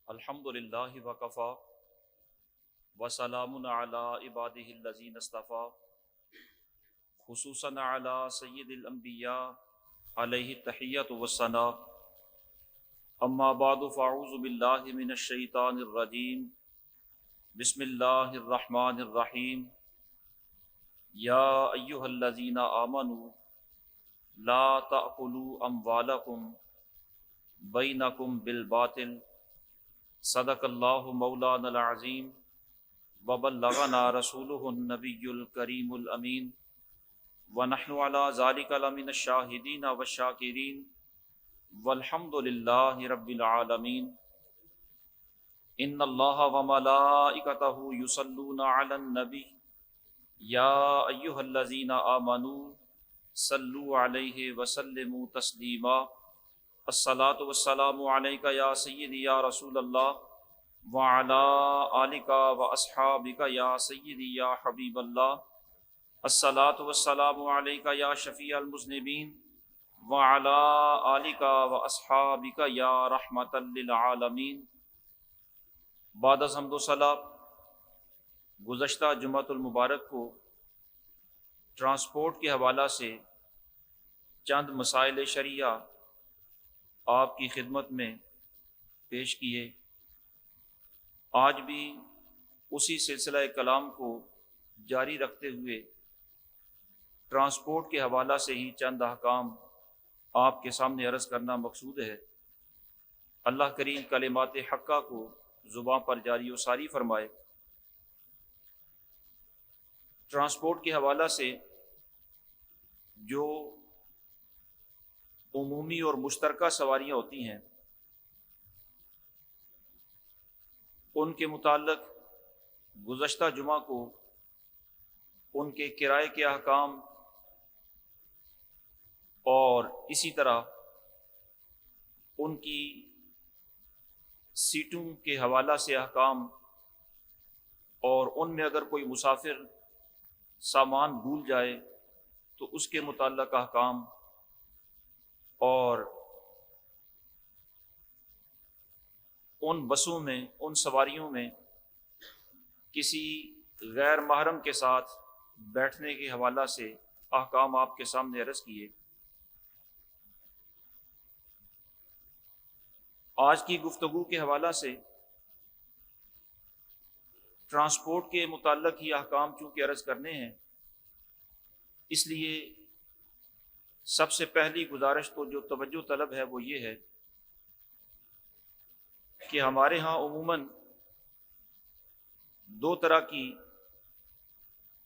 الحمد للہ وکفا وسلام علی عبادہ الذین اصطفیٰ خصوصاً علی سید الانبیاء علیہ التحیۃ والثناء اما بعد فاعوذ باللہ من الشیطان الرجیم بسم اللہ الرحمن الرحیم یا ایہا الذین آمنوا لا تأکلوا اموالکم بینکم بالباطل صدق اللہ مولانا العظیم وبلغنا رسولہ النبی الکریم الامین ونحن علی ذلک لمن الشاہدین والشاکرین والحمد للہ رب العالمین ان اللہ وملائکتہ یصلون علی النبی یا ایہا الذین آمنوا صلوا علیہ وسلموا تسلیما الصلاۃ والسلام علیک یا سیدی یا رسول اللہ وعلی آلک واصحابک یا سیدی یا حبیب اللہ الصلاۃ والسلام علیک یا شفیع المذنبین وعلی آلک واصحابک یا رحمۃ للعالمین۔ بعد از حمد و ثنا، گزشتہ جمعۃ المبارک کو ٹرانسپورٹ کے حوالہ سے چند مسائل شرعیہ آپ کی خدمت میں پیش کیے۔ آج بھی اسی سلسلہ کلام کو جاری رکھتے ہوئے ٹرانسپورٹ کے حوالہ سے ہی چند احکام آپ کے سامنے عرض کرنا مقصود ہے۔ اللہ کریم کلمات حقہ کو زبان پر جاری و ساری فرمائے۔ ٹرانسپورٹ کے حوالہ سے جو عمومی اور مشترکہ سواریاں ہوتی ہیں، ان کے متعلق گزشتہ جمعہ کو ان کے کرائے کے احکام اور اسی طرح ان کی سیٹوں کے حوالہ سے احکام، اور ان میں اگر کوئی مسافر سامان بھول جائے تو اس کے متعلق احکام، اور ان بسوں میں، ان سواریوں میں کسی غیر محرم کے ساتھ بیٹھنے کے حوالہ سے احکام آپ کے سامنے عرض کیے۔ آج کی گفتگو کے حوالہ سے ٹرانسپورٹ کے متعلق ہی احکام چونکہ عرض کرنے ہیں، اس لیے سب سے پہلی گزارش تو جو توجہ طلب ہے وہ یہ ہے کہ ہمارے ہاں عموماً دو طرح کی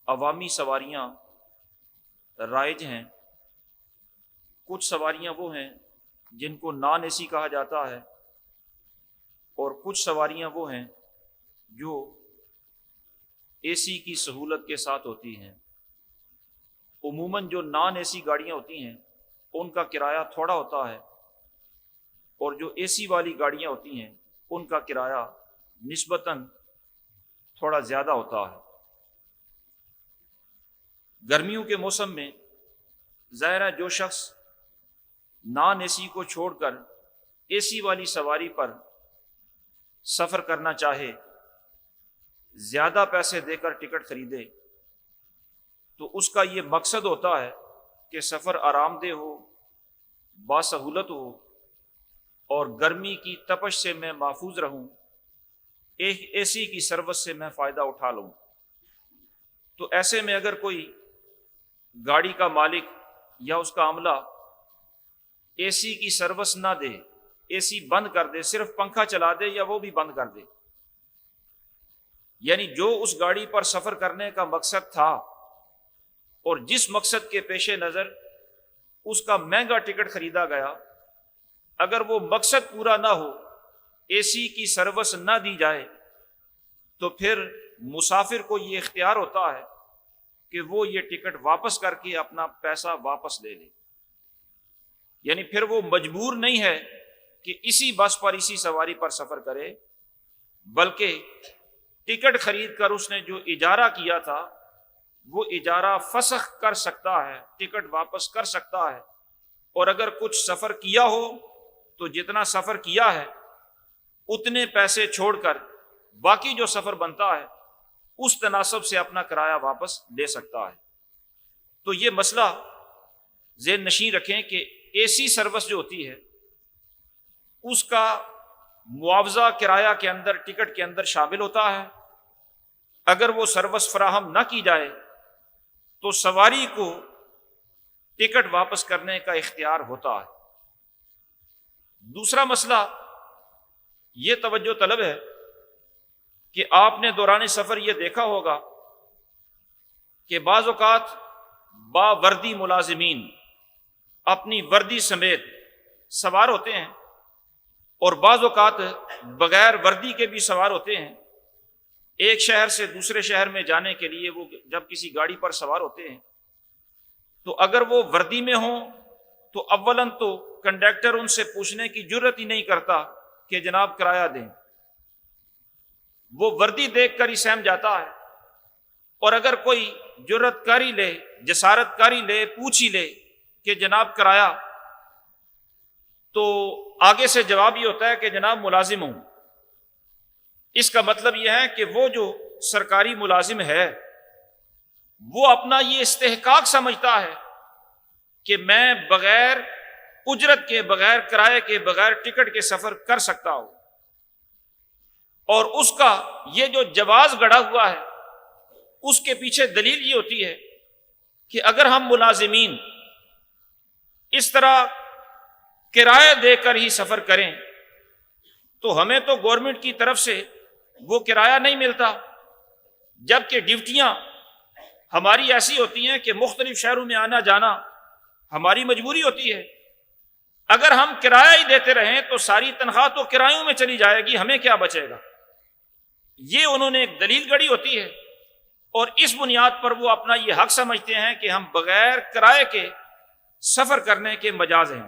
عوامی سواریاں رائج ہیں۔ کچھ سواریاں وہ ہیں جن کو نان اے سی کہا جاتا ہے، اور کچھ سواریاں وہ ہیں جو اے سی کی سہولت کے ساتھ ہوتی ہیں۔ عموماً جو نان اے سی گاڑیاں ہوتی ہیں ان کا کرایہ تھوڑا ہوتا ہے، اور جو اے سی والی گاڑیاں ہوتی ہیں ان کا کرایہ نسبتاً تھوڑا زیادہ ہوتا ہے۔ گرمیوں کے موسم میں ظاہر ہے جو شخص نان اے سی کو چھوڑ کر اے سی والی سواری پر سفر کرنا چاہے، زیادہ پیسے دے کر ٹکٹ خریدے، تو اس کا یہ مقصد ہوتا ہے کہ سفر آرام دہ ہو، باسہولت ہو، اور گرمی کی تپش سے میں محفوظ رہوں، ایک اے سی کی سروس سے میں فائدہ اٹھا لوں۔ تو ایسے میں اگر کوئی گاڑی کا مالک یا اس کا عملہ اے سی کی سروس نہ دے، اے سی بند کر دے، صرف پنکھا چلا دے یا وہ بھی بند کر دے، یعنی جو اس گاڑی پر سفر کرنے کا مقصد تھا اور جس مقصد کے پیش نظر اس کا مہنگا ٹکٹ خریدا گیا، اگر وہ مقصد پورا نہ ہو، اے سی کی سروس نہ دی جائے، تو پھر مسافر کو یہ اختیار ہوتا ہے کہ وہ یہ ٹکٹ واپس کر کے اپنا پیسہ واپس لے لے۔ یعنی پھر وہ مجبور نہیں ہے کہ اسی بس پر، اسی سواری پر سفر کرے، بلکہ ٹکٹ خرید کر اس نے جو اجارہ کیا تھا وہ اجارہ فسخ کر سکتا ہے، ٹکٹ واپس کر سکتا ہے، اور اگر کچھ سفر کیا ہو تو جتنا سفر کیا ہے اتنے پیسے چھوڑ کر باقی جو سفر بنتا ہے اس تناسب سے اپنا کرایہ واپس لے سکتا ہے۔ تو یہ مسئلہ ذہن نشین رکھیں کہ اے سی سروس جو ہوتی ہے اس کا معاوضہ کرایہ کے اندر، ٹکٹ کے اندر شامل ہوتا ہے۔ اگر وہ سروس فراہم نہ کی جائے تو سواری کو ٹکٹ واپس کرنے کا اختیار ہوتا ہے۔ دوسرا مسئلہ یہ توجہ طلب ہے کہ آپ نے دوران سفر یہ دیکھا ہوگا کہ بعض اوقات باوردی ملازمین اپنی وردی سمیت سوار ہوتے ہیں اور بعض اوقات بغیر وردی کے بھی سوار ہوتے ہیں۔ ایک شہر سے دوسرے شہر میں جانے کے لیے وہ جب کسی گاڑی پر سوار ہوتے ہیں تو اگر وہ وردی میں ہوں تو اولاً تو کنڈکٹر ان سے پوچھنے کی جرت ہی نہیں کرتا کہ جناب کرایہ دیں، وہ وردی دیکھ کر ہی سہم جاتا ہے، اور اگر کوئی جرت کاری لے، جسارت کاری لے، پوچھ ہی لے کہ جناب کرایہ، تو آگے سے جواب یہ ہوتا ہے کہ جناب ملازم ہوں۔ اس کا مطلب یہ ہے کہ وہ جو سرکاری ملازم ہے وہ اپنا یہ استحقاق سمجھتا ہے کہ میں بغیر اجرت کے، بغیر کرائے کے، بغیر ٹکٹ کے سفر کر سکتا ہوں، اور اس کا یہ جو جواز گڑھا ہوا ہے اس کے پیچھے دلیل یہ ہوتی ہے کہ اگر ہم ملازمین اس طرح کرایہ دے کر ہی سفر کریں تو ہمیں تو گورنمنٹ کی طرف سے وہ کرایہ نہیں ملتا، جبکہ ڈیوٹیاں ہماری ایسی ہوتی ہیں کہ مختلف شہروں میں آنا جانا ہماری مجبوری ہوتی ہے۔ اگر ہم کرایہ ہی دیتے رہیں تو ساری تنخواہ تو کرایوں میں چلی جائے گی، ہمیں کیا بچے گا؟ یہ انہوں نے ایک دلیل گڑھی ہوتی ہے، اور اس بنیاد پر وہ اپنا یہ حق سمجھتے ہیں کہ ہم بغیر کرائے کے سفر کرنے کے مجاز ہیں۔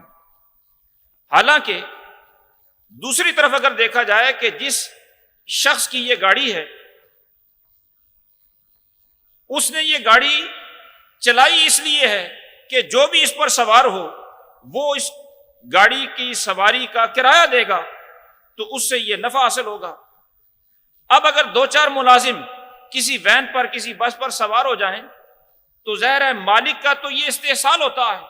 حالانکہ دوسری طرف اگر دیکھا جائے کہ جس شخص کی یہ گاڑی ہے اس نے یہ گاڑی چلائی اس لیے ہے کہ جو بھی اس پر سوار ہو وہ اس گاڑی کی سواری کا کرایہ دے گا تو اس سے یہ نفع حاصل ہوگا۔ اب اگر دو چار ملازم کسی وین پر، کسی بس پر سوار ہو جائیں تو ظاہر ہے مالک کا تو یہ استحصال ہوتا ہے،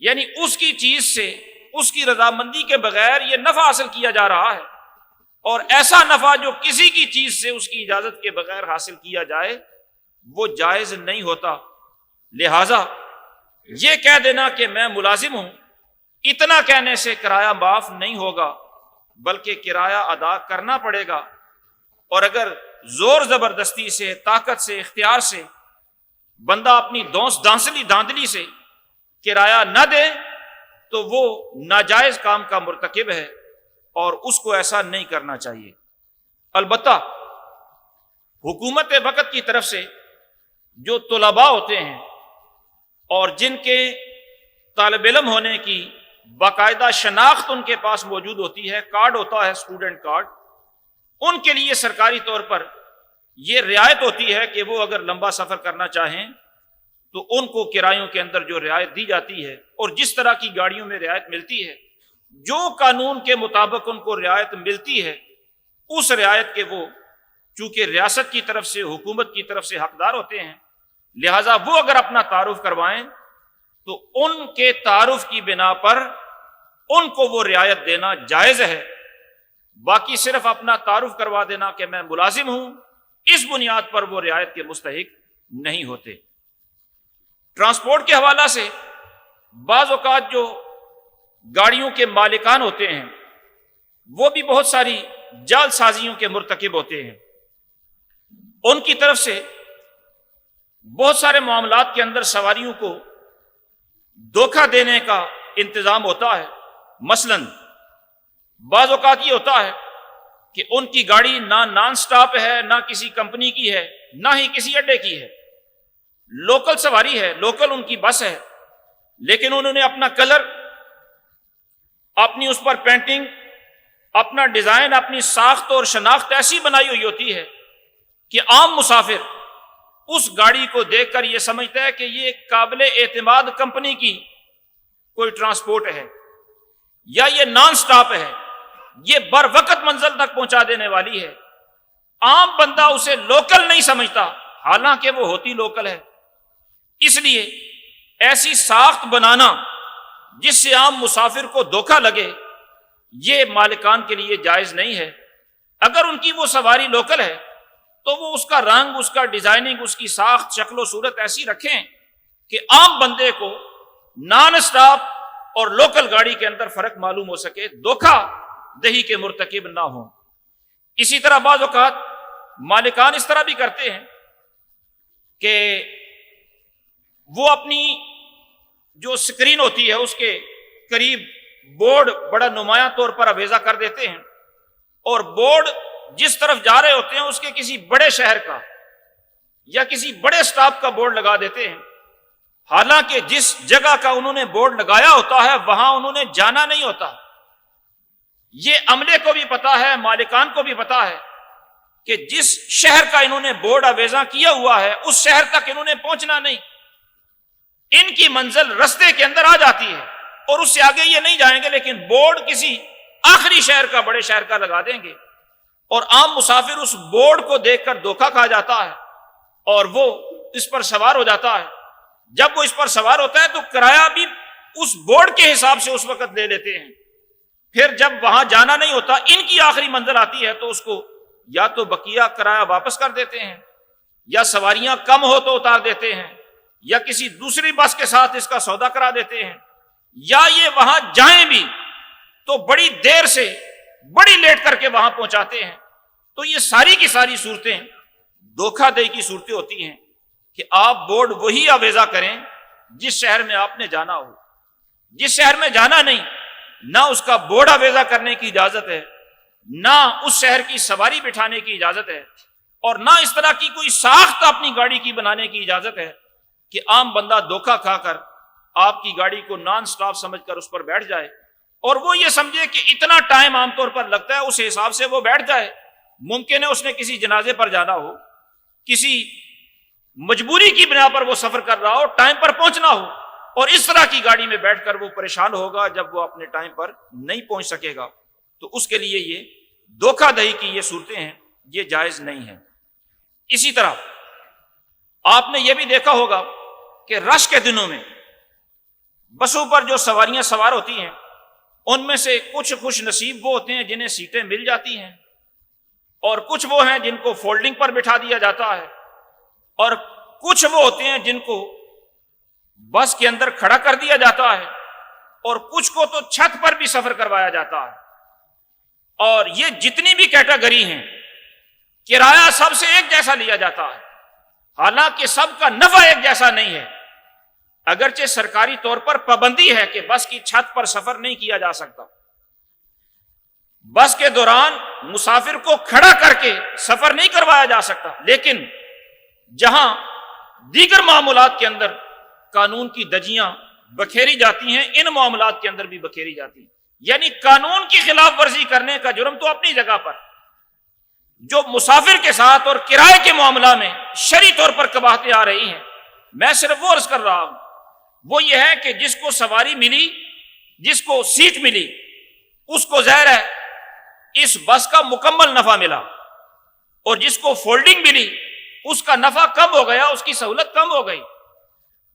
یعنی اس کی چیز سے، اس کی رضامندی کے بغیر یہ نفع حاصل کیا جا رہا ہے، اور ایسا نفع جو کسی کی چیز سے اس کی اجازت کے بغیر حاصل کیا جائے وہ جائز نہیں ہوتا۔ لہذا یہ کہہ دینا کہ میں ملازم ہوں، اتنا کہنے سے کرایہ معاف نہیں ہوگا، بلکہ کرایہ ادا کرنا پڑے گا، اور اگر زور زبردستی سے، طاقت سے، اختیار سے بندہ اپنی دھاندلی سے کرایہ نہ دے تو وہ ناجائز کام کا مرتکب ہے، اور اس کو ایسا نہیں کرنا چاہیے۔ البتہ حکومت وقت کی طرف سے جو طلباء ہوتے ہیں اور جن کے طالب علم ہونے کی باقاعدہ شناخت ان کے پاس موجود ہوتی ہے، کارڈ ہوتا ہے اسٹوڈنٹ کارڈ، ان کے لیے سرکاری طور پر یہ رعایت ہوتی ہے کہ وہ اگر لمبا سفر کرنا چاہیں تو ان کو کرایوں کے اندر جو رعایت دی جاتی ہے، اور جس طرح کی گاڑیوں میں رعایت ملتی ہے، جو قانون کے مطابق ان کو رعایت ملتی ہے، اس رعایت کے وہ چونکہ ریاست کی طرف سے، حکومت کی طرف سے حقدار ہوتے ہیں، لہٰذا وہ اگر اپنا تعارف کروائیں تو ان کے تعارف کی بنا پر ان کو وہ رعایت دینا جائز ہے۔ باقی صرف اپنا تعارف کروا دینا کہ میں ملازم ہوں، اس بنیاد پر وہ رعایت کے مستحق نہیں ہوتے۔ ٹرانسپورٹ کے حوالہ سے بعض اوقات جو گاڑیوں کے مالکان ہوتے ہیں وہ بھی بہت ساری جعل سازیوں کے مرتکب ہوتے ہیں، ان کی طرف سے بہت سارے معاملات کے اندر سواریوں کو دھوکہ دینے کا انتظام ہوتا ہے۔ مثلاً بعض اوقات یہ ہوتا ہے کہ ان کی گاڑی نہ نان سٹاپ ہے، نہ کسی کمپنی کی ہے، نہ ہی کسی اڈے کی ہے، لوکل سواری ہے، لوکل ان کی بس ہے، لیکن انہوں نے اپنا کلر، اپنی اس پر پینٹنگ، اپنا ڈیزائن، اپنی ساخت اور شناخت ایسی بنائی ہوئی ہوتی ہے کہ عام مسافر اس گاڑی کو دیکھ کر یہ سمجھتا ہے کہ یہ قابل اعتماد کمپنی کی کوئی ٹرانسپورٹ ہے، یا یہ نان سٹاپ ہے، یہ بر وقت منزل تک پہنچا دینے والی ہے۔ عام بندہ اسے لوکل نہیں سمجھتا، حالانکہ وہ ہوتی لوکل ہے۔ اس لیے ایسی ساخت بنانا جس سے عام مسافر کو دھوکہ لگے، یہ مالکان کے لیے جائز نہیں ہے۔ اگر ان کی وہ سواری لوکل ہے تو وہ اس کا رنگ، اس کا ڈیزائننگ، اس کی ساخت، شکل و صورت ایسی رکھیں کہ عام بندے کو نان سٹاپ اور لوکل گاڑی کے اندر فرق معلوم ہو سکے، دھوکہ دہی کے مرتکب نہ ہوں۔ اسی طرح بعض اوقات مالکان اس طرح بھی کرتے ہیں کہ وہ اپنی جو سکرین ہوتی ہے اس کے قریب بورڈ بڑا نمایاں طور پر آویزہ کر دیتے ہیں، اور بورڈ جس طرف جا رہے ہوتے ہیں اس کے کسی بڑے شہر کا یا کسی بڑے سٹاپ کا بورڈ لگا دیتے ہیں، حالانکہ جس جگہ کا انہوں نے بورڈ لگایا ہوتا ہے وہاں انہوں نے جانا نہیں ہوتا۔ یہ عملے کو بھی پتا ہے، مالکان کو بھی پتا ہے کہ جس شہر کا انہوں نے بورڈ آویزاں کیا ہوا ہے اس شہر تک انہوں نے پہنچنا نہیں، ان کی منزل رستے کے اندر آ جاتی ہے اور اس سے آگے یہ نہیں جائیں گے، لیکن بورڈ کسی آخری شہر کا، بڑے شہر کا لگا دیں گے، اور عام مسافر اس بورڈ کو دیکھ کر دھوکہ کھا جاتا ہے اور وہ اس پر سوار ہو جاتا ہے۔ جب وہ اس پر سوار ہوتا ہے تو کرایہ بھی اس بورڈ کے حساب سے اس وقت لے لیتے ہیں، پھر جب وہاں جانا نہیں ہوتا، ان کی آخری منزل آتی ہے تو اس کو یا تو بقیہ کرایہ واپس کر دیتے ہیں، یا سواریاں کم ہو تو اتار دیتے ہیں، یا کسی دوسری بس کے ساتھ اس کا سودا کرا دیتے ہیں، یا یہ وہاں جائیں بھی تو بڑی دیر سے، بڑی لیٹ کر کے وہاں پہنچاتے ہیں۔ تو یہ ساری کی ساری صورتیں دھوکہ دہی کی صورتیں ہوتی ہیں کہ آپ بورڈ وہی آویزہ کریں جس شہر میں آپ نے جانا ہو۔ جس شہر میں جانا نہیں، نہ اس کا بورڈ آویزہ کرنے کی اجازت ہے، نہ اس شہر کی سواری بٹھانے کی اجازت ہے، اور نہ اس طرح کی کوئی ساخت اپنی گاڑی کی بنانے کی اجازت ہے کہ عام بندہ دھوکہ کھا کر آپ کی گاڑی کو نان سٹاپ سمجھ کر اس پر بیٹھ جائے اور وہ یہ سمجھے کہ اتنا ٹائم عام طور پر لگتا ہے، اس حساب سے وہ بیٹھ جائے۔ ممکن ہے اس نے کسی جنازے پر جانا ہو، کسی مجبوری کی بنا پر وہ سفر کر رہا ہو، ٹائم پر پہنچنا ہو، اور اس طرح کی گاڑی میں بیٹھ کر وہ پریشان ہوگا جب وہ اپنے ٹائم پر نہیں پہنچ سکے گا، تو اس کے لیے یہ دھوکہ دہی کی یہ صورتیں ہیں، یہ جائز نہیں ہیں۔ اسی طرح آپ نے یہ بھی دیکھا ہوگا کہ رش کے دنوں میں بسوں پر جو سواریاں سوار ہوتی ہیں ان میں سے کچھ خوش نصیب وہ ہوتے ہیں جنہیں سیٹیں مل جاتی ہیں، اور کچھ وہ ہیں جن کو فولڈنگ پر بٹھا دیا جاتا ہے، اور کچھ وہ ہوتے ہیں جن کو بس کے اندر کھڑا کر دیا جاتا ہے، اور کچھ کو تو چھت پر بھی سفر کروایا جاتا ہے۔ اور یہ جتنی بھی کیٹیگری ہیں، کرایہ سب سے ایک جیسا لیا جاتا ہے، حالانکہ سب کا نفع ایک جیسا نہیں ہے۔ اگرچہ سرکاری طور پر پابندی ہے کہ بس کی چھت پر سفر نہیں کیا جا سکتا، بس کے دوران مسافر کو کھڑا کر کے سفر نہیں کروایا جا سکتا، لیکن جہاں دیگر معاملات کے اندر قانون کی دجیاں بکھیری جاتی ہیں، ان معاملات کے اندر بھی بکھیری جاتی ہیں۔ یعنی قانون کی خلاف ورزی کرنے کا جرم تو اپنی جگہ پر، جو مسافر کے ساتھ اور کرائے کے معاملہ میں شرعی طور پر قباحتیں آ رہی ہیں، میں صرف وہ عرض کر رہا ہوں، وہ یہ ہے کہ جس کو سواری ملی، جس کو سیٹ ملی، اس کو ظاہر ہے اس بس کا مکمل نفع ملا، اور جس کو فولڈنگ ملی اس کا نفع کم ہو گیا، اس کی سہولت کم ہو گئی۔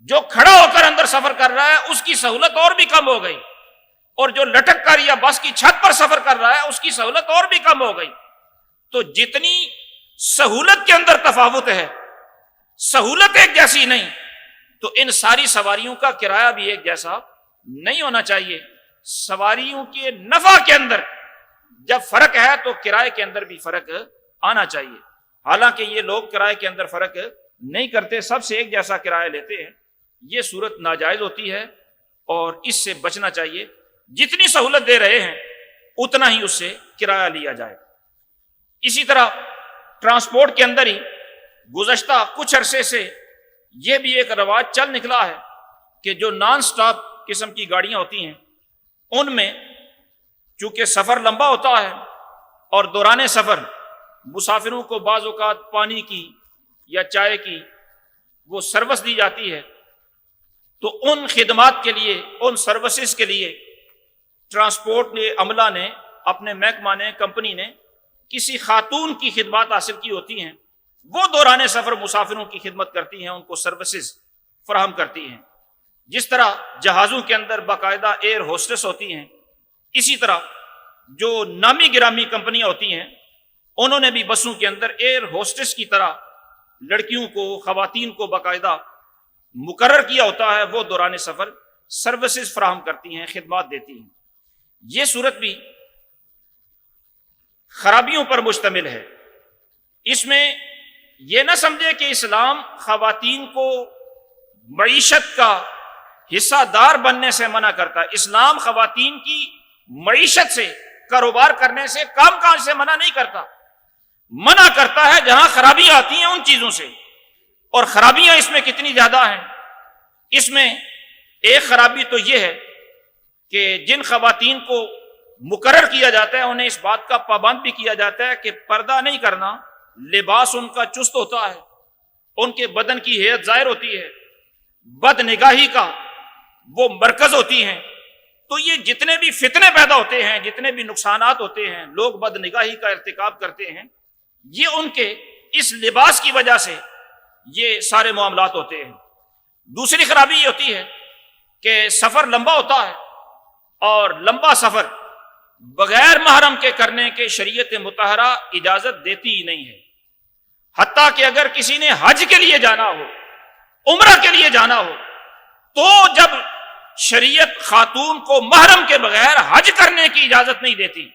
جو کھڑا ہو کر اندر سفر کر رہا ہے اس کی سہولت اور بھی کم ہو گئی، اور جو لٹک کر یا بس کی چھت پر سفر کر رہا ہے اس کی سہولت اور بھی کم ہو گئی۔ تو جتنی سہولت کے اندر تفاوت ہے، سہولت ایک جیسی نہیں، تو ان ساری سواریوں کا کرایہ بھی ایک جیسا نہیں ہونا چاہیے۔ سواریوں کے نفع کے اندر جب فرق ہے تو کرائے کے اندر بھی فرق آنا چاہیے۔ حالانکہ یہ لوگ کرائے کے اندر فرق نہیں کرتے، سب سے ایک جیسا کرایہ لیتے ہیں۔ یہ صورت ناجائز ہوتی ہے اور اس سے بچنا چاہیے۔ جتنی سہولت دے رہے ہیں اتنا ہی اس سے کرایہ لیا جائے۔ اسی طرح ٹرانسپورٹ کے اندر ہی گزشتہ کچھ عرصے سے یہ بھی ایک رواج چل نکلا ہے کہ جو نان سٹاپ قسم کی گاڑیاں ہوتی ہیں ان میں چونکہ سفر لمبا ہوتا ہے اور دوران سفر مسافروں کو بعض اوقات پانی کی یا چائے کی وہ سروس دی جاتی ہے، تو ان خدمات کے لیے، ان سروسز کے لیے ٹرانسپورٹ عملہ نے اپنے محکمہ نے، کمپنی نے کسی خاتون کی خدمات حاصل کی ہوتی ہیں، وہ دوران سفر مسافروں کی خدمت کرتی ہیں، ان کو سروسز فراہم کرتی ہیں۔ جس طرح جہازوں کے اندر باقاعدہ ایئر ہوسٹس ہوتی ہیں، اسی طرح جو نامی گرامی کمپنیاں ہوتی ہیں انہوں نے بھی بسوں کے اندر ایئر ہوسٹس کی طرح لڑکیوں کو، خواتین کو باقاعدہ مقرر کیا ہوتا ہے، وہ دوران سفر سروسز فراہم کرتی ہیں، خدمات دیتی ہیں۔ یہ صورت بھی خرابیوں پر مشتمل ہے۔ اس میں یہ نہ سمجھے کہ اسلام خواتین کو معیشت کا حصہ دار بننے سے منع کرتا ہے۔ اسلام خواتین کی معیشت سے، کاروبار کرنے سے، کام کاج سے منع نہیں کرتا، منع کرتا ہے جہاں خرابیاں آتی ہیں ان چیزوں سے۔ اور خرابیاں اس میں کتنی زیادہ ہیں؟ اس میں ایک خرابی تو یہ ہے کہ جن خواتین کو مقرر کیا جاتا ہے انہیں اس بات کا پابند بھی کیا جاتا ہے کہ پردہ نہیں کرنا، لباس ان کا چست ہوتا ہے، ان کے بدن کی ہیئت ظاہر ہوتی ہے، بد نگاہی کا وہ مرکز ہوتی ہیں۔ تو یہ جتنے بھی فتنے پیدا ہوتے ہیں، جتنے بھی نقصانات ہوتے ہیں، لوگ بد نگاہی کا ارتکاب کرتے ہیں، یہ ان کے اس لباس کی وجہ سے یہ سارے معاملات ہوتے ہیں۔ دوسری خرابی یہ ہوتی ہے کہ سفر لمبا ہوتا ہے، اور لمبا سفر بغیر محرم کے کرنے کے شریعت مطہرہ اجازت دیتی ہی نہیں ہے۔ حتیٰ کہ اگر کسی نے حج کے لیے جانا ہو، عمرہ کے لیے جانا ہو، تو جب شریعت خاتون کو محرم کے بغیر حج کرنے کی اجازت نہیں دیتی،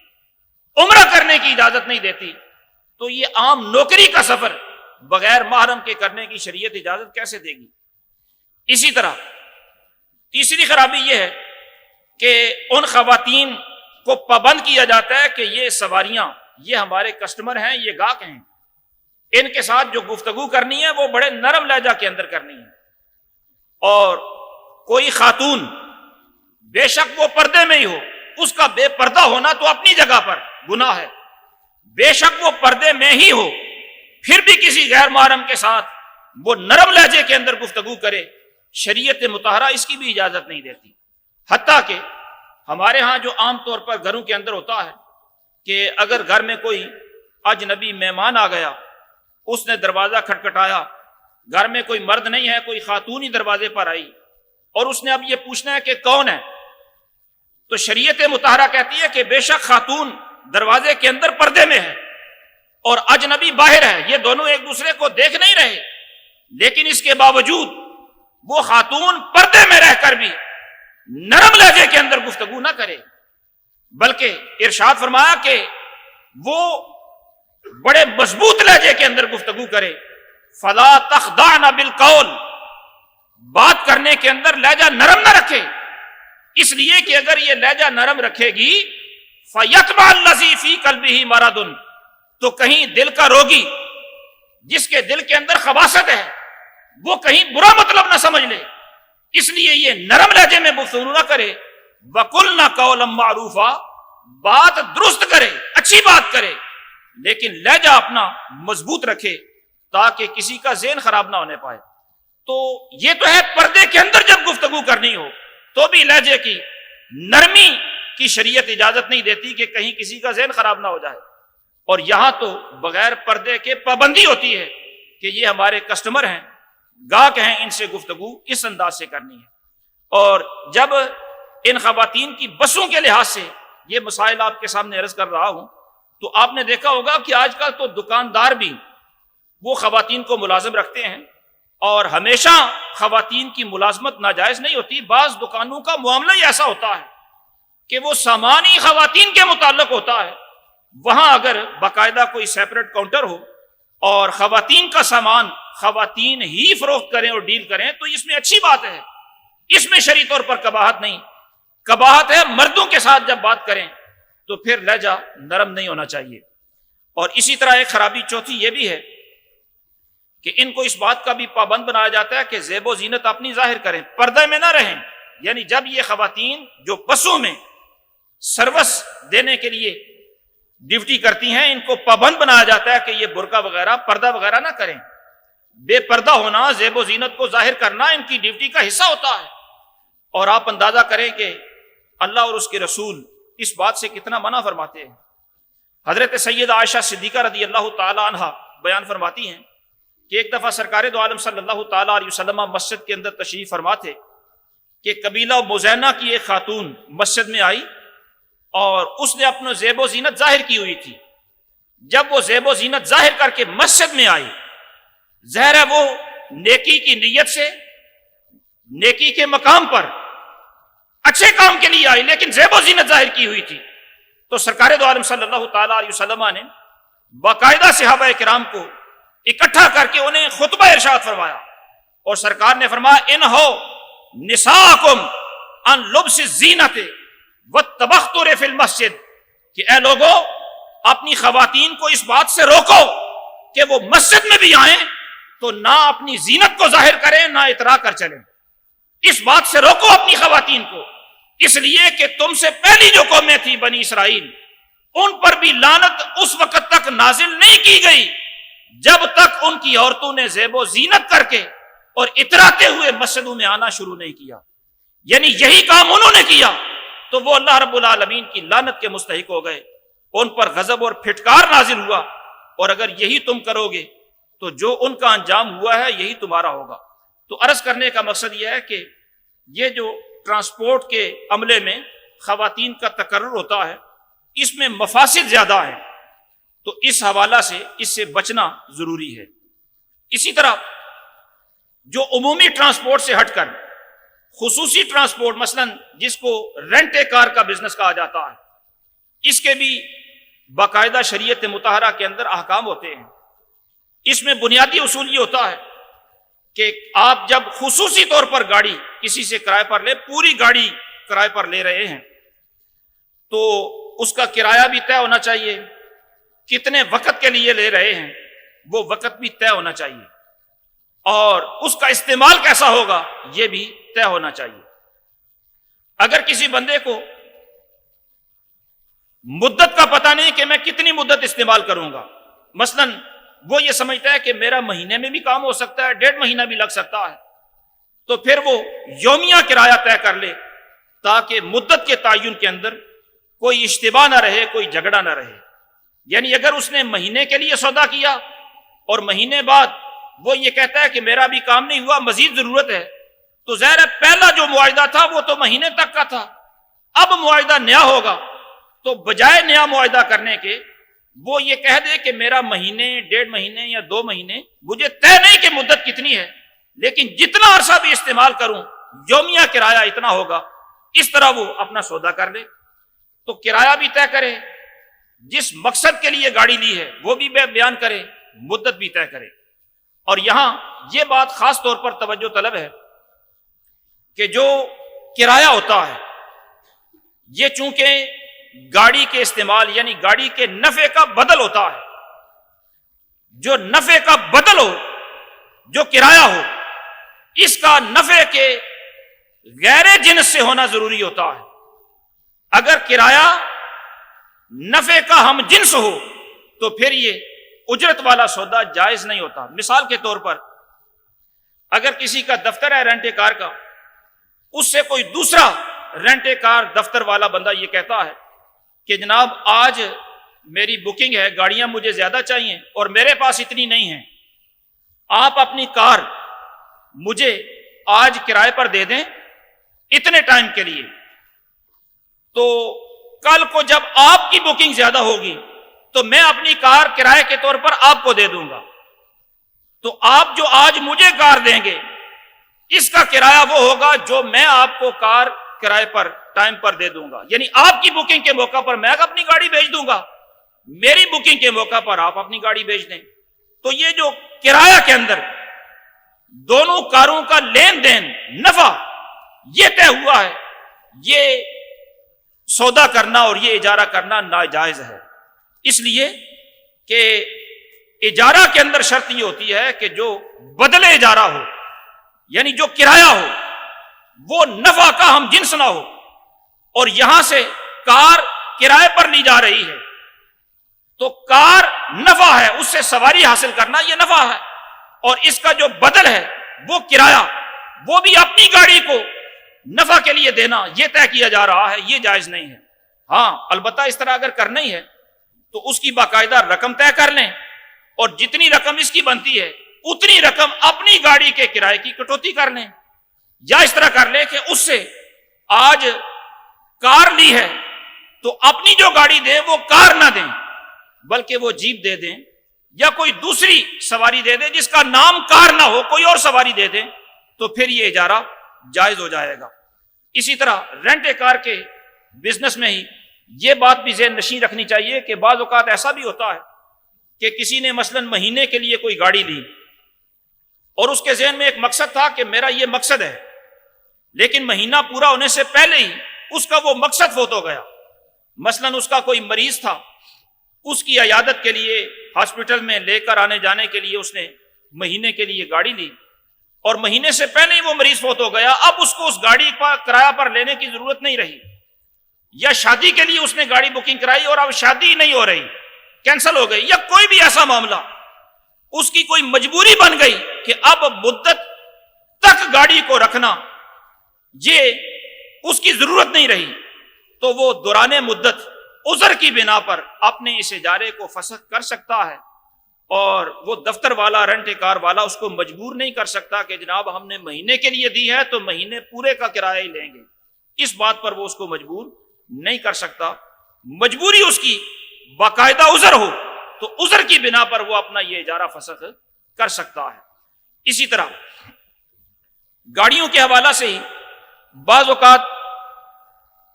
عمرہ کرنے کی اجازت نہیں دیتی، تو یہ عام نوکری کا سفر بغیر محرم کے کرنے کی شریعت اجازت کیسے دے گی؟ اسی طرح تیسری خرابی یہ ہے کہ ان خواتین کو پابند کیا جاتا ہے کہ یہ سواریاں، یہ ہمارے کسٹمر ہیں، یہ گاہک ہیں، ان کے ساتھ جو گفتگو کرنی ہے وہ بڑے نرم لہجہ کے اندر کرنی ہے۔ اور کوئی خاتون بے شک وہ پردے میں ہی ہو، اس کا بے پردہ ہونا تو اپنی جگہ پر گناہ ہے، بے شک وہ پردے میں ہی ہو، پھر بھی کسی غیر محرم کے ساتھ وہ نرم لہجے کے اندر گفتگو کرے، شریعت مطہرہ اس کی بھی اجازت نہیں دیتی۔ حتیٰ کہ ہمارے ہاں جو عام طور پر گھروں کے اندر ہوتا ہے کہ اگر گھر میں کوئی اجنبی مہمان آ گیا، اس نے دروازہ کھٹکھٹایا، گھر میں کوئی مرد نہیں ہے، کوئی خاتون ہی دروازے پر آئی، اور اس نے اب یہ پوچھنا ہے کہ کون ہے، تو شریعت مطہرہ کہتی ہے کہ بے شک خاتون دروازے کے اندر پردے میں ہے اور اجنبی باہر ہے، یہ دونوں ایک دوسرے کو دیکھ نہیں رہے، لیکن اس کے باوجود وہ خاتون پردے میں رہ کر بھی نرم لہجے کے اندر گفتگو نہ کرے، بلکہ ارشاد فرمایا کہ وہ بڑے مضبوط لہجے کے اندر گفتگو کرے۔ فلا تخضعن بالقول، بات کرنے کے اندر لہجہ نرم نہ رکھے، اس لیے کہ اگر یہ لہجہ نرم رکھے گی فَيَطْمَعَ الَّذِي فِي قَلْبِهِ مَرَضٌ، تو کہیں دل کا روگی، جس کے دل کے اندر خباثت ہے، وہ کہیں برا مطلب نہ سمجھ لے، اس لیے یہ نرم لہجے میں گفتگو نہ کرے۔ وَقُلْنَا قَوْلًا مَّعْرُوفًا، بات درست کرے، اچھی بات کرے، لیکن لہجہ اپنا مضبوط رکھے تاکہ کسی کا ذہن خراب نہ ہونے پائے۔ تو یہ تو ہے پردے کے اندر جب گفتگو کرنی ہو تو بھی لہجے کی نرمی کی شریعت اجازت نہیں دیتی کہ کہیں کسی کا ذہن خراب نہ ہو جائے، اور یہاں تو بغیر پردے کے پابندی ہوتی ہے کہ یہ ہمارے کسٹمر ہیں، گاہک ہیں، ان سے گفتگو اس انداز سے کرنی ہے۔ اور جب ان خواتین کی بسوں کے لحاظ سے یہ مسائل آپ کے سامنے عرض کر رہا ہوں، تو آپ نے دیکھا ہوگا کہ آج کل تو دکاندار بھی وہ خواتین کو ملازم رکھتے ہیں، اور ہمیشہ خواتین کی ملازمت ناجائز نہیں ہوتی۔ بعض دکانوں کا معاملہ ہی ایسا ہوتا ہے کہ وہ سامان ہی خواتین کے متعلق ہوتا ہے، وہاں اگر باقاعدہ کوئی سیپریٹ کاؤنٹر ہو اور خواتین کا سامان خواتین ہی فروخت کریں اور ڈیل کریں تو اس میں اچھی بات ہے، اس میں شرعی طور پر قباحت نہیں۔ قباحت ہے مردوں کے ساتھ جب بات کریں تو پھر لہجہ نرم نہیں ہونا چاہیے۔ اور اسی طرح ایک خرابی چوتھی یہ بھی ہے کہ ان کو اس بات کا بھی پابند بنایا جاتا ہے کہ زیب و زینت اپنی ظاہر کریں، پردے میں نہ رہیں۔ یعنی جب یہ خواتین جو بسوں میں سروس دینے کے لیے ڈیوٹی کرتی ہیں، ان کو پابند بنایا جاتا ہے کہ یہ برقع وغیرہ، پردہ وغیرہ نہ کریں۔ بے پردہ ہونا، زیب و زینت کو ظاہر کرنا ان کی ڈیوٹی کا حصہ ہوتا ہے۔ اور آپ اندازہ کریں کہ اللہ اور اس کے رسول اس بات سے کتنا منع فرماتے ہیں۔ حضرت سیدہ عائشہ صدیقہ رضی اللہ تعالی عنہا بیان فرماتی ہیں کہ ایک دفعہ سرکار دو عالم صلی اللہ تعالی علیہ وسلم مسجد کے اندر تشریف فرما تھے کہ قبیلہ مزینہ کی ایک خاتون مسجد میں آئی اور اس نے اپنا زیب و زینت ظاہر کی ہوئی تھی۔ جب وہ زیب و زینت ظاہر کر کے مسجد میں آئی، ظاہر ہے وہ نیکی کی نیت سے نیکی کے مقام پر اچھے کام کے لیے آئی، لیکن زیب و زینت ظاہر کی ہوئی تھی۔ تو سرکار دو عالم صلی اللہ تعالی علیہ وسلم نے باقاعدہ صحابہ کرام کو اکٹھا کر کے انہیں خطبہ ارشاد فرمایا، اور سرکار نے فرمایا انہو نساءکم ان لبس الزینت والتبختر فی المسجد، کہ اے لوگو اپنی خواتین کو اس بات سے روکو کہ وہ مسجد میں بھی آئیں تو نہ اپنی زینت کو ظاہر کریں نہ اترا کر چلیں۔ اس بات سے روکو اپنی خواتین کو، اس لیے کہ تم سے پہلی جو قومیں تھی بنی اسرائیل، ان پر بھی لعنت اس وقت تک نازل نہیں کی گئی جب تک ان کی عورتوں نے زیب و زینت کر کے اور اتراتے ہوئے مسجدوں میں آنا شروع نہیں کیا۔ یعنی یہی کام انہوں نے کیا تو وہ اللہ رب العالمین کی لعنت کے مستحق ہو گئے، ان پر غضب اور پھٹکار نازل ہوا، اور اگر یہی تم کرو گے تو جو ان کا انجام ہوا ہے یہی تمہارا ہوگا۔ تو عرض کرنے کا مقصد یہ ہے کہ یہ جو ٹرانسپورٹ کے عملے میں خواتین کا تقرر ہوتا ہے، اس میں مفاسد زیادہ ہیں، تو اس حوالہ سے اس سے بچنا ضروری ہے۔ اسی طرح جو عمومی ٹرانسپورٹ سے ہٹ کر خصوصی ٹرانسپورٹ، مثلا جس کو رینٹ اے کار کا بزنس کہا جاتا ہے، اس کے بھی باقاعدہ شریعت مطہرہ کے اندر احکام ہوتے ہیں۔ اس میں بنیادی اصول یہ ہوتا ہے کہ آپ جب خصوصی طور پر گاڑی کسی سے کرائے پر لے، پوری گاڑی کرائے پر لے رہے ہیں، تو اس کا کرایہ بھی طے ہونا چاہیے، کتنے وقت کے لیے لے رہے ہیں وہ وقت بھی طے ہونا چاہیے، اور اس کا استعمال کیسا ہوگا یہ بھی طے ہونا چاہیے۔ اگر کسی بندے کو مدت کا پتہ نہیں کہ میں کتنی مدت استعمال کروں گا، مثلا وہ یہ سمجھتا ہے کہ میرا مہینے میں بھی کام ہو سکتا ہے، 1.5 مہینہ بھی لگ سکتا ہے، تو پھر وہ یومیہ کرایہ طے کر لے تاکہ مدت کے تعین کے اندر کوئی اشتباہ نہ رہے، کوئی جھگڑا نہ رہے۔ یعنی اگر اس نے مہینے کے لیے سودا کیا اور مہینے بعد وہ یہ کہتا ہے کہ میرا بھی کام نہیں ہوا، مزید ضرورت ہے، تو ظاہر ہے پہلا جو معاہدہ تھا وہ تو مہینے تک کا تھا، اب معاہدہ نیا ہوگا تو بجائے نیا معاہدہ کرنے کے وہ یہ کہہ دے کہ میرا مہینے، 1.5 مہینے یا 2 مہینے، مجھے طے نہیں کہ مدت کتنی ہے، لیکن جتنا عرصہ بھی استعمال کروں یومیہ کرایہ اتنا ہوگا، اس طرح وہ اپنا سودا کر لے۔ تو کرایہ بھی طے کرے، جس مقصد کے لیے گاڑی لی ہے وہ بھی بیان کرے، مدت بھی طے کرے۔ اور یہاں یہ بات خاص طور پر توجہ طلب ہے کہ جو کرایہ ہوتا ہے یہ چونکہ گاڑی کے استعمال یعنی گاڑی کے نفع کا بدل ہوتا ہے، جو نفع کا بدل ہو، جو کرایہ ہو، اس کا نفع کے غیر جنس سے ہونا ضروری ہوتا ہے۔ اگر کرایہ نفع کا ہم جنس ہو تو پھر یہ اجرت والا سودا جائز نہیں ہوتا۔ مثال کے طور پر اگر کسی کا دفتر ہے رینٹ کار کا، اس سے کوئی دوسرا رینٹ کار دفتر والا بندہ یہ کہتا ہے کہ جناب آج میری بکنگ ہے، گاڑیاں مجھے زیادہ چاہیے اور میرے پاس اتنی نہیں ہیں، آپ اپنی کار مجھے آج کرائے پر دے دیں اتنے ٹائم کے لیے، تو کل کو جب آپ کی بکنگ زیادہ ہوگی تو میں اپنی کار کرائے کے طور پر آپ کو دے دوں گا، تو آپ جو آج مجھے کار دیں گے اس کا کرایہ وہ ہوگا جو میں آپ کو کار کرائے پر ٹائم پر دے دوں گا۔ یعنی آپ کی بکنگ کے موقع پر میں اپنی گاڑی بھیج دوں گا، میری بکنگ کے موقع پر آپ اپنی گاڑی بھیج دیں۔ تو یہ جو کرایہ کے اندر دونوں کاروں کا لین دین نفع یہ طے ہوا ہے، یہ سودا کرنا اور یہ اجارہ کرنا ناجائز ہے، اس لیے کہ اجارہ کے اندر شرط یہ ہوتی ہے کہ جو بدل اجارہ ہو یعنی جو کرایہ ہو وہ نفع کا ہم جنس نہ ہو، اور یہاں سے کار کرائے پر لی جا رہی ہے تو کار نفع ہے، اس سے سواری حاصل کرنا یہ نفع ہے، اور اس کا جو بدل ہے وہ کرایہ، وہ بھی اپنی گاڑی کو نفع کے لیے دینا یہ طے کیا جا رہا ہے، یہ جائز نہیں ہے۔ ہاں البتہ اس طرح اگر کرنا ہی ہے تو اس کی باقاعدہ رقم طے کر لیں اور جتنی رقم اس کی بنتی ہے اتنی رقم اپنی گاڑی کے کرائے کی کٹوتی کر لیں، یا اس طرح کر لیں کہ اس سے آج کار لی ہے تو اپنی جو گاڑی دیں وہ کار نہ دیں بلکہ وہ جیپ دے دیں یا کوئی دوسری سواری دے دیں جس کا نام کار نہ ہو، کوئی اور سواری دے دیں، تو پھر یہ اجارہ جائز ہو جائے گا۔ اسی طرح رینٹ کار کے بزنس میں ہی یہ بات بھی ذہن نشین رکھنی چاہیے کہ بعض اوقات ایسا بھی ہوتا ہے کہ کسی نے مثلا مہینے کے لیے کوئی گاڑی لی اور اس کے ذہن میں ایک مقصد تھا کہ میرا یہ مقصد ہے، لیکن مہینہ پورا ہونے سے پہلے ہی اس کا وہ مقصد فوت ہو گیا۔ مثلا اس کا کوئی مریض تھا، اس کی عیادت کے لیے ہاسپٹل میں لے کر آنے جانے کے لیے اس نے مہینے کے لیے گاڑی لی اور مہینے سے پہلے ہی وہ مریض فوت ہو گیا، اب اس کو اس گاڑی کا کرایہ پر لینے کی ضرورت نہیں رہی، یا شادی کے لیے اس نے گاڑی بکنگ کرائی اور اب شادی نہیں ہو رہی، کینسل ہو گئی، یا کوئی بھی ایسا معاملہ اس کی کوئی مجبوری بن گئی کہ اب مدت تک گاڑی کو رکھنا یہ اس کی ضرورت نہیں رہی، تو وہ دوران مدت عذر کی بنا پر اپنے اس اجارے کو فسخ کر سکتا ہے، اور وہ دفتر والا رینٹ کار والا اس کو مجبور نہیں کر سکتا کہ جناب ہم نے مہینے کے لیے دی ہے تو مہینے پورے کا کرایہ ہی لیں گے، اس بات پر وہ اس کو مجبور نہیں کر سکتا۔ مجبوری اس کی باقاعدہ عذر ہو تو عذر کی بنا پر وہ اپنا یہ اجارہ فسخ کر سکتا ہے۔ اسی طرح گاڑیوں کے حوالہ سے ہی بعض اوقات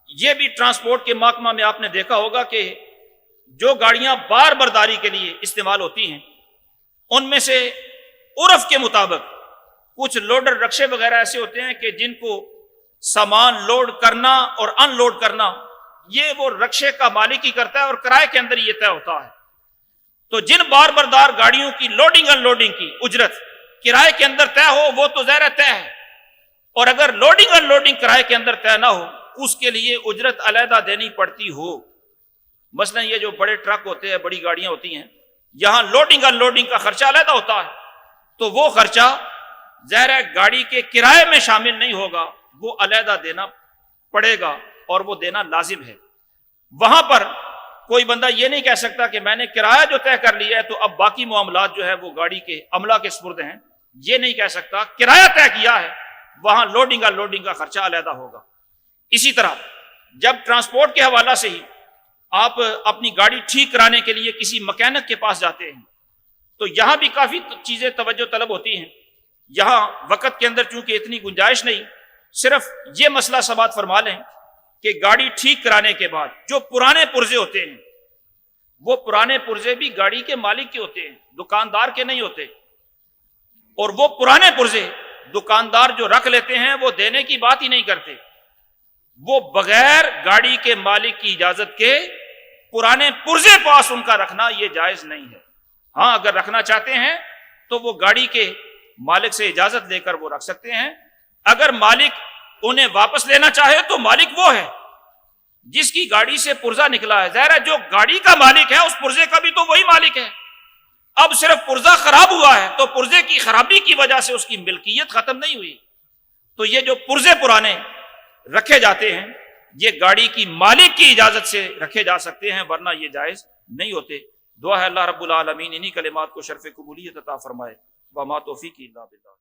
یہ بھی ٹرانسپورٹ کے محکمہ میں آپ نے دیکھا ہوگا کہ جو گاڑیاں بار برداری کے لیے استعمال ہوتی ہیں ان میں سے عرف کے مطابق کچھ لوڈر رکشے وغیرہ ایسے ہوتے ہیں کہ جن کو سامان لوڈ کرنا اور ان لوڈ کرنا یہ وہ رکشے کا مالک ہی کرتا ہے اور کرائے کے اندر یہ طے ہوتا ہے۔ تو جن بار بردار گاڑیوں کی لوڈنگ ان لوڈنگ کی اجرت کرائے کے اندر طے ہو وہ تو ظاہر طے ہے، اور اگر لوڈنگ ان لوڈنگ کرائے کے اندر طے نہ ہو اس کے لیے اجرت علیحدہ دینی پڑتی ہو، مثلا یہ جو بڑے ٹرک ہوتے ہیں، بڑی گاڑیاں ہوتی ہیں، یہاں لوڈنگ ان لوڈنگ کا خرچہ علیحدہ ہوتا ہے، تو وہ خرچہ ظاہر ہے گاڑی کے کرائے میں شامل نہیں ہوگا، وہ علیحدہ دینا پڑے گا اور وہ دینا لازم ہے۔ وہاں پر کوئی بندہ یہ نہیں کہہ سکتا کہ میں نے کرایہ جو طے کر لیا ہے تو اب باقی معاملات جو ہے وہ گاڑی کے عملہ کے سپرد ہیں، یہ نہیں کہہ سکتا، کرایہ طے کیا ہے وہاں لوڈنگ ان لوڈنگ کا خرچہ علیحدہ ہوگا۔ اسی طرح جب ٹرانسپورٹ کے حوالہ سے ہی آپ اپنی گاڑی ٹھیک کرانے کے لیے کسی مکینک کے پاس جاتے ہیں تو یہاں بھی کافی چیزیں توجہ طلب ہوتی ہیں۔ یہاں وقت کے اندر چونکہ اتنی گنجائش نہیں، صرف یہ مسئلہ سماعت فرما لیں کہ گاڑی ٹھیک کرانے کے بعد جو پرانے پرزے ہوتے ہیں وہ پرانے پرزے بھی گاڑی کے مالک کے ہوتے ہیں، دکاندار کے نہیں ہوتے، اور وہ پرانے پرزے دکاندار جو رکھ لیتے ہیں وہ دینے کی بات ہی نہیں کرتے، وہ بغیر گاڑی کے مالک کی اجازت کے پرانے پرزے پاس ان کا رکھنا یہ جائز نہیں ہے۔ ہاں اگر رکھنا چاہتے ہیں تو وہ گاڑی کے مالک سے اجازت لے کر وہ رکھ سکتے ہیں، اگر مالک انہیں واپس لینا چاہے تو مالک وہ ہے جس کی گاڑی سے پرزہ نکلا ہے، ظاہر ہے جو گاڑی کا مالک ہے اس پرزے کا بھی تو وہی مالک ہے، اب صرف پرزہ خراب ہوا ہے تو پرزے کی خرابی کی وجہ سے اس کی ملکیت ختم نہیں ہوئی، تو یہ جو پرزے پرانے رکھے جاتے ہیں یہ گاڑی کی مالک کی اجازت سے رکھے جا سکتے ہیں، ورنہ یہ جائز نہیں ہوتے۔ دعا ہے اللہ رب العالمین انہی کلمات کو شرف قبولیت عطا فرمائے، وما توفیقی الا باللہ۔